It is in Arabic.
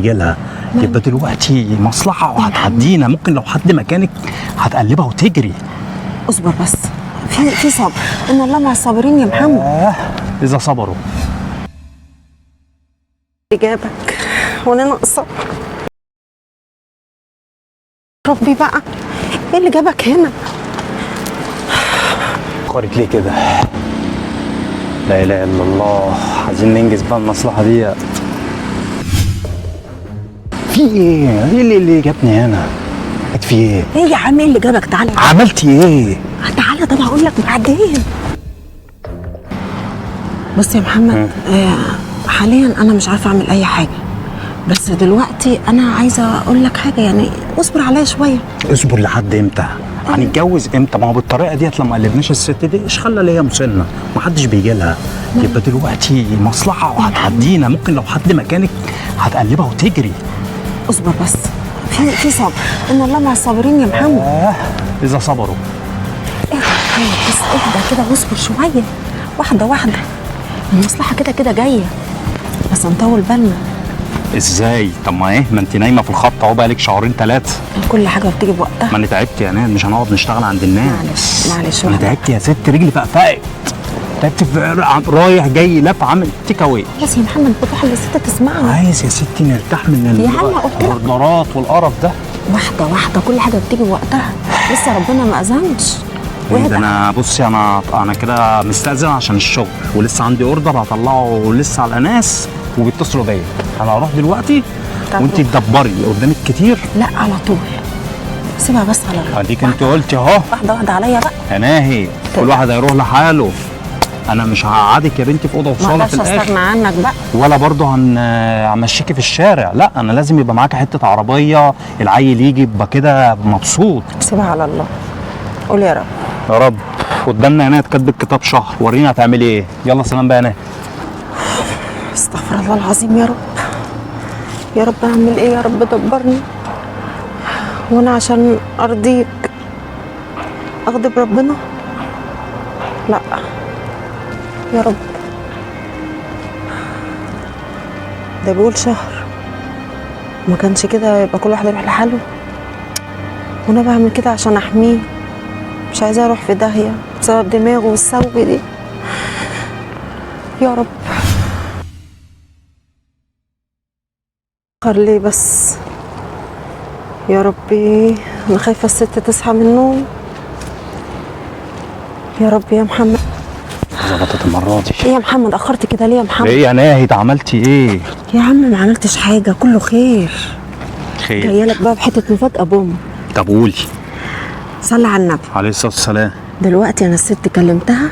جيلها يبقى دلوقتي مصلحة وهتعدينا. ممكن لو حد مكانك هتقلبها وتجري. اصبر بس، في صبر، ان الله مع الصابرين يا محمد. إذا صبروا. جابك وانا ناقصه. ربي بقى، ايه اللي جابك هنا؟ فكرت ليه كده؟ لا إله إلا الله، عايزين ننجز بقى المصلحة دي. في إيه؟ إيه اللي جابني هنا؟ في إيه؟ ايه يا عم، ايه اللي جابك؟ تعالى. عملتي إيه؟ تعالى، طب هقول لك بعدين. بص يا محمد، حاليا انا مش عارفه اعمل اي حاجه، بس دلوقتي انا عايزه اقول لك حاجه، يعني اصبر عليا شويه. اصبر لحد امتى؟ هنتجوز امتى؟ ما هو بالطريقه ديت لما قلبناش الست دي ايش خلى ليا مسنه؟ محدش بيجي لها. يبقى دلوقتي مصلحه وهتعدينا. ممكن لو حد مكانك هتقلبها وتجري. اصبر بس، في صبر، ان الله مع الصابرين يا محمد. اذا صبروا. اهدى بس، اهدى كده واصبر شويه، واحده واحده. المصلحه كده كده جايه، بس نطول بالنا. ازاي؟ طب ما ايه، ما انت نايمه في الخط اهو بقالك شهرين ثلاثه. كل حاجه بتيجي بوقتها. ما انا تعبت يا ناس، مش هنقعد نشتغل عند الناس. معلش انا تعبت يا ست، رجلي فقفقت. تعبت رايح جاي لف عامل تيك اواي. بس يا محمد بتروح للست تسمعنا. عايز يا ستي نرتاح من يا عم قلت لك الاوردرات والقرف ده. واحده واحده، كل حاجه بتيجي بوقتها، لسه ربنا ما اذنش. ده انا بصي، انا كده مستأذن عشان الشغل، ولسه عندي اوردر هطلعه لسه على ناس وبيتصلوا بيا. انا هروح دلوقتي وانت تدبري قدامك كتير. لا على طول، سيبها بس على الله. اديك انت قلتي اهو. واحده واحده عليا بقى. يا ناهي، كل واحد هيروح لحاله. انا مش هقعدك يا بنتي في اوضه وصاله في الاخر. ما استغنى عنك بقى، ولا برضه همشيكي في الشارع. لا، انا لازم يبقى معاكي حته عربيه، العيل يجي يبقى كده مبسوط. سيبها على الله، قول يا رب. يا رب. قدامنا هنا كاتب الكتاب شهر، ورينا هتعملي ايه. يلا سلام بقى. انا استغفر الله العظيم. يا رب يا رب، اعمل ايه يا رب؟ دبرني، وانا عشان ارضيك اغضب ربنا؟ لا يا رب، ده بيقول شهر، ما كانش كده يبقى كل واحد يروح لحاله. وانا بعمل كده عشان احميه، مش عايزاه يروح في داهيه بسبب دماغه والثوب دي. يا رب. ليه بس يا ربي؟ انا خايفه الست تصحى من النوم. يا رب يا محمد. ظبطت المره دي. ايه يا محمد، اخرت كده ليه يا محمد؟ ايه يا ناهد، عملتي ايه؟ يا عم ما عملتش حاجه، كله خير. خير. جايه لك بقى بحته مفاجاه بوم. طب قولي. صلي على النبي عليه الصلاه والسلام. دلوقتي انا الست كلمتها